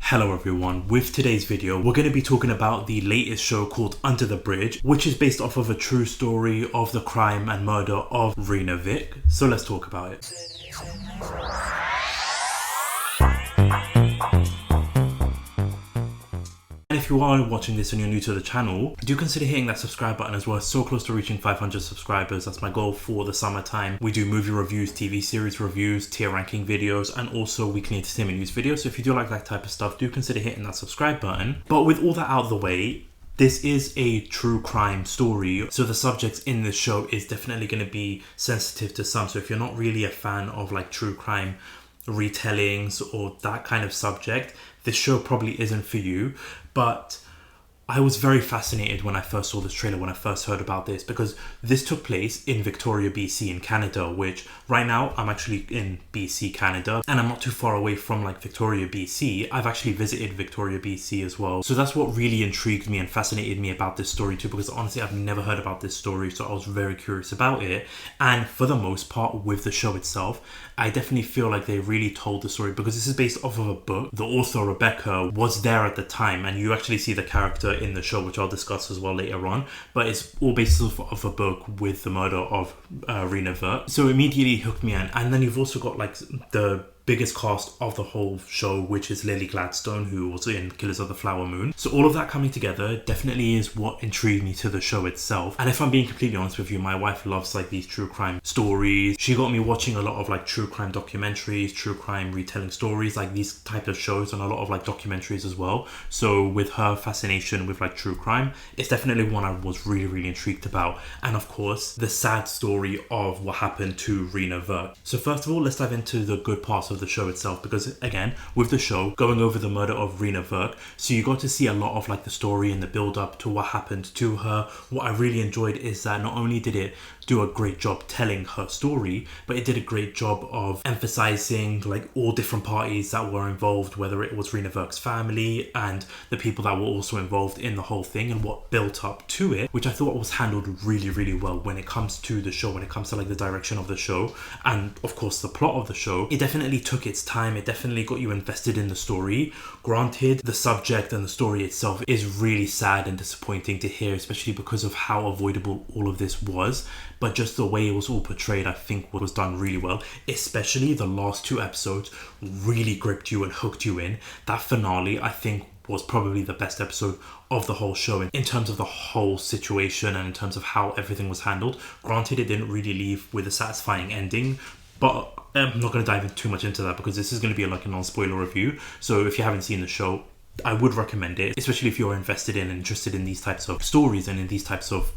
Hello everyone, with today's video we're going to be talking about the latest show called Under the Bridge, which is based off of a true story of the crime and murder of Reena Virk. So let's talk about it. And if you are watching this and you're new to the channel, do consider hitting that subscribe button as well. It's so close to reaching 500 subscribers. That's my goal for the summertime. We do movie reviews, TV series reviews, tier ranking videos, and also weekly entertainment news videos. So if you do like that type of stuff, do consider hitting that subscribe button. But with all that out of the way, this is a true crime story, so the subject in this show is definitely going to be sensitive to some. So if you're not really a fan of like true crime retellings or that kind of subject, this show probably isn't for you. But I was very fascinated when I first saw this trailer, when I first heard about this, because this took place in Victoria, BC in Canada, which right now I'm actually in BC, Canada, and I'm not too far away from like Victoria, BC. I've actually visited Victoria, BC as well. So that's what really intrigued me and fascinated me about this story too, because honestly I've never heard about this story, so I was very curious about it. And for the most part with the show itself, I definitely feel like they really told the story, because this is based off of a book. The author, Rebecca, was there at the time, and you actually see the character in the show, which I'll discuss as well later on, but it's all based off of a book with the murder of Reena Virk. So immediately hooked me in. And then you've also got like the biggest cast of the whole show, which is Lily Gladstone, who was in Killers of the Flower Moon. So all of that coming together definitely is what intrigued me to the show itself. And if I'm being completely honest with you, my wife loves like these true crime stories. She got me watching a lot of like true crime documentaries, true crime retelling stories, like these type of shows, and a lot of like documentaries as well. So with her fascination with like true crime, it's definitely one I was really intrigued about. And of course, the sad story of what happened to Reena Virk. So first of all, let's dive into the good parts of the show itself, because again, with the show going over the murder of Reena Virk, so you got to see a lot of like the story and the build up to what happened to her. What I really enjoyed is that not only did it do a great job telling her story, but it did a great job of emphasizing like all different parties that were involved, whether it was Reena Virk's family and the people that were also involved in the whole thing, and what built up to it, which I thought was handled really well when it comes to the show, when it comes to like the direction of the show and of course the plot of the show. It definitely took its time. It definitely got you invested in the story. Granted, the subject and the story itself is really sad and disappointing to hear, especially because of how avoidable all of this was. But just the way it was all portrayed, I think was done really well. Especially the last two episodes really gripped you and hooked you in. That finale, I think, was probably the best episode of the whole show in terms of the whole situation and in terms of how everything was handled. Granted, it didn't really leave with a satisfying ending, but I'm not going to dive in too much into that because this is going to be like a non-spoiler review. So if you haven't seen the show, I would recommend it, especially if you're invested in and interested in these types of stories and in these types of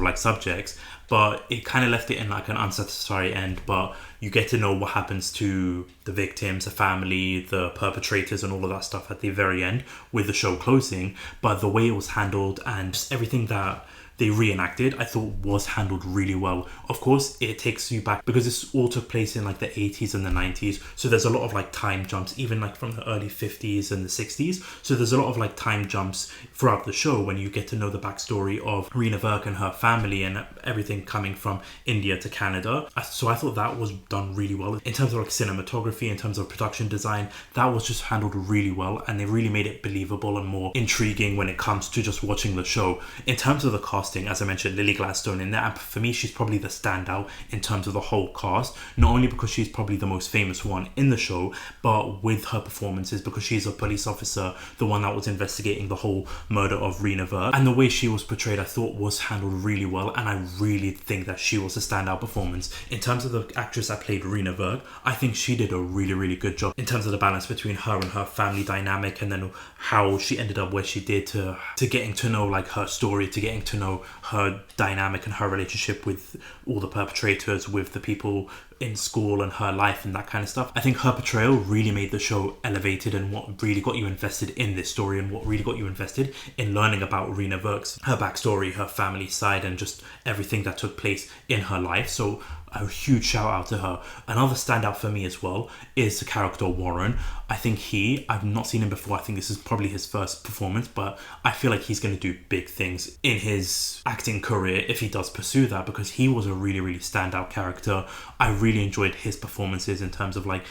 like subjects. But it kind of left it in like an unsatisfactory end, but you get to know what happens to the victims, the family, the perpetrators, and all of that stuff at the very end with the show closing. But the way it was handled and just everything that they reenacted, I thought was handled really well. Of course, it takes you back because this all took place in like the 80s and the 90s. So there's a lot of like time jumps, even like from the early 50s and the 60s. So there's a lot of like time jumps throughout the show when you get to know the backstory of Reena Virk and her family and everything coming from India to Canada. So I thought that was done really well. In terms of like cinematography, in terms of production design, that was just handled really well, and they really made it believable and more intriguing when it comes to just watching the show. In terms of the cast, as I mentioned, Lily Gladstone in there, and for me she's probably the standout in terms of the whole cast, not only because she's probably the most famous one in the show, but with her performances, because she's a police officer, the one that was investigating the whole murder of Reena Virk, and the way she was portrayed I thought was handled really well, and I really think that she was a standout performance. In terms of the actress that played Reena Virk, I think she did a really good job in terms of the balance between her and her family dynamic, and then how she ended up where she did, to getting to know like her story, to getting to know her dynamic and her relationship with all the perpetrators, with the people in school and her life and that kind of stuff. I think her portrayal really made the show elevated, and what really got you invested in this story, and what really got you invested in learning about Reena Virk's, her backstory, her family side, and just everything that took place in her life. So a huge shout out to her. Another standout for me as well is the character Warren. I think I've not seen him before. I think this is probably his first performance, but I feel like he's going to do big things in his acting career if he does pursue that, because he was a really standout character. I really enjoyed his performances in terms of like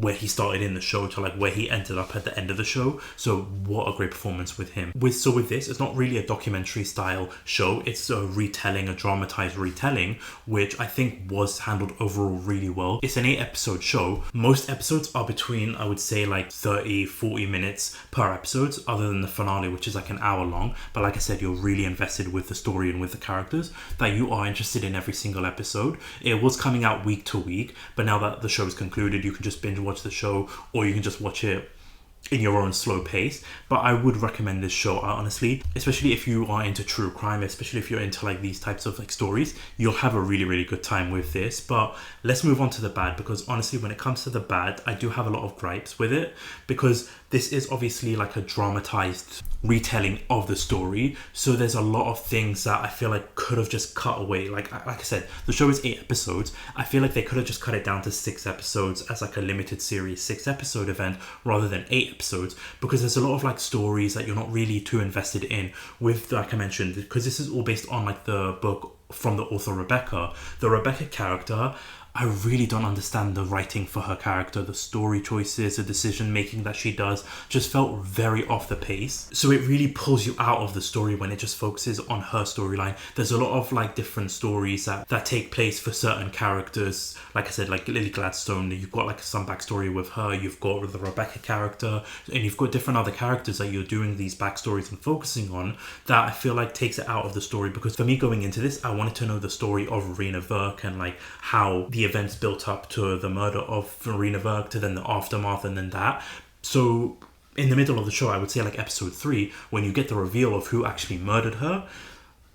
where he started in the show to like where he ended up at the end of the show. So what a great performance with him. With this, it's not really a documentary style show. It's a retelling, a dramatized retelling, which I think was handled overall really well. It's an 8-episode show. Most episodes are between, I would say, like 30-40 minutes per episode, other than the finale, which is like an hour long. But like I said, you're really invested with the story and with the characters, that you are interested in every single episode. It was coming out week to week, but now that the show is concluded, you can just binge watch the show, or you can just watch it in your own slow pace. But I would recommend this show, honestly, especially if you are into true crime, especially if you're into like these types of like stories. You'll have a really, really good time with this. But let's move on to the bad, because honestly, when it comes to the bad, I do have a lot of gripes with it, because this is obviously like a dramatized retelling of the story. So there's a lot of things that I feel like could have just cut away. Like I said, the show is 8 episodes. I feel like they could have just cut it down to 6 episodes as like a limited series 6-episode event rather than 8 episodes, because there's a lot of like stories that you're not really too invested in with, like I mentioned, because this is all based on like the book from the author Rebecca. The Rebecca character, I really don't understand the writing for her character. The story choices, the decision making that she does just felt very off the pace. So it really pulls you out of the story when it just focuses on her storyline. There's a lot of like different stories that take place for certain characters. Like I said, like Lily Gladstone, you've got like some backstory with her. You've got the Rebecca character, and you've got different other characters that you're doing these backstories and focusing on, that I feel like takes it out of the story. Because for me, going into this, I wanted to know the story of Reena Virk and like how the events built up to the murder of Reena Virk, to then the aftermath, and then that. So in the middle of the show, I would say like episode 3, when you get the reveal of who actually murdered her,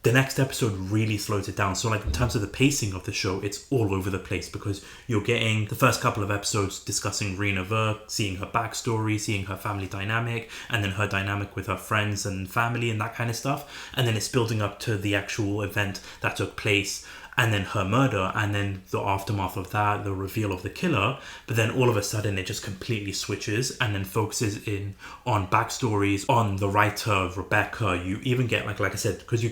the next episode really slows it down. So like in terms of the pacing of the show, it's all over the place, because you're getting the first couple of episodes discussing Reena Virk, seeing her backstory, seeing her family dynamic, and then her dynamic with her friends and family and that kind of stuff. And then it's building up to the actual event that took place, and then her murder, and then the aftermath of that, the reveal of the killer. But then all of a sudden it just completely switches and then focuses in on backstories, on the writer Rebecca. You even get like I said, because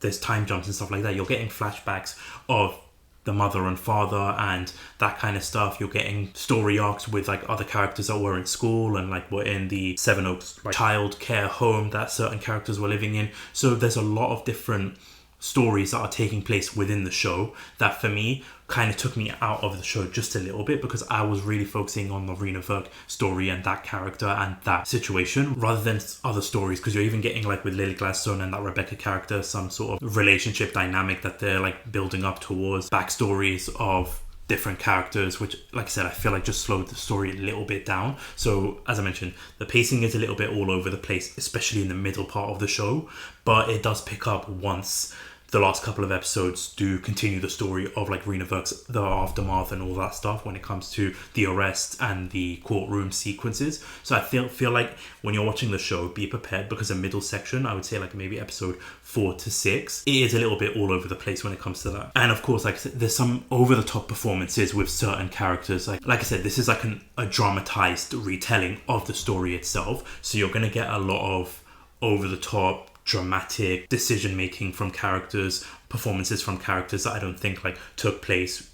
there's time jumps and stuff like that, you're getting flashbacks of the mother and father and that kind of stuff. You're getting story arcs with like other characters that were in school and like were in the Seven Oaks like child care home that certain characters were living in. So there's a lot of different stories that are taking place within the show that for me kind of took me out of the show just a little bit, because I was really focusing on the Reena Virk story and that character and that situation rather than other stories. Because you're even getting like with Lily Gladstone and that Rebecca character some sort of relationship dynamic that they're like building up towards, backstories of different characters, which like I said, I feel like just slowed the story a little bit down. So as I mentioned, the pacing is a little bit all over the place, especially in the middle part of the show, but it does pick up once the last couple of episodes do continue the story of like Reena Virk's, the aftermath and all that stuff when it comes to the arrest and the courtroom sequences. So I feel like when you're watching the show, be prepared, because the middle section, I would say like maybe episode 4 to 6, it is a little bit all over the place when it comes to that. And of course, like I said, there's some over the top performances with certain characters. Like I said, this is like a dramatized retelling of the story itself. So you're going to get a lot of over the top dramatic decision making from characters, performances from characters that I don't think like took place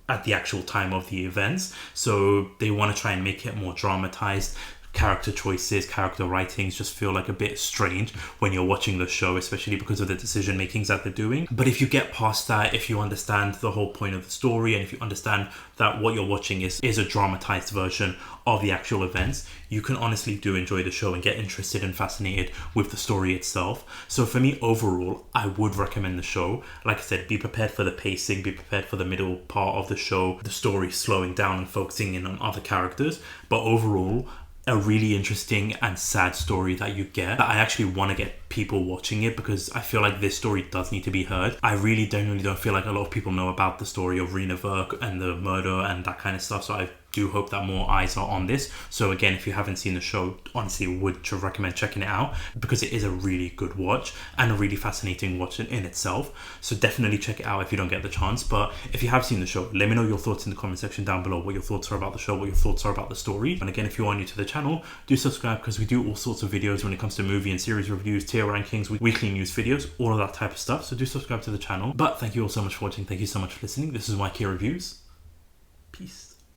at the actual time of the events. So they want to try and make it more dramatized. Character choices, character writings just feel like a bit strange when you're watching the show, especially because of the decision makings that they're doing. But if you get past that, if you understand the whole point of the story, and if you understand that what you're watching is a dramatized version of the actual events, you can honestly do enjoy the show and get interested and fascinated with the story itself. So for me, overall, I would recommend the show. Like I said, be prepared for the pacing, be prepared for the middle part of the show, the story slowing down and focusing in on other characters. But overall, a really interesting and sad story that you get, that I actually want to get people watching it, because I feel like this story does need to be heard. I really genuinely don't feel like a lot of people know about the story of Reena Virk and the murder and that kind of stuff. So I do hope that more eyes are on this. So again, if you haven't seen the show, honestly would recommend checking it out, because it is a really good watch and a really fascinating watch in itself. So definitely check it out if you don't get the chance. But if you have seen the show, let me know your thoughts in the comment section down below, what your thoughts are about the show, what your thoughts are about the story. And again, if you are new to the channel, do subscribe, because we do all sorts of videos when it comes to movie and series reviews, tier rankings, weekly news videos, all of that type of stuff. So do subscribe to the channel. But thank you all so much for watching. Thank you so much for listening. This is YK Reviews. Peace.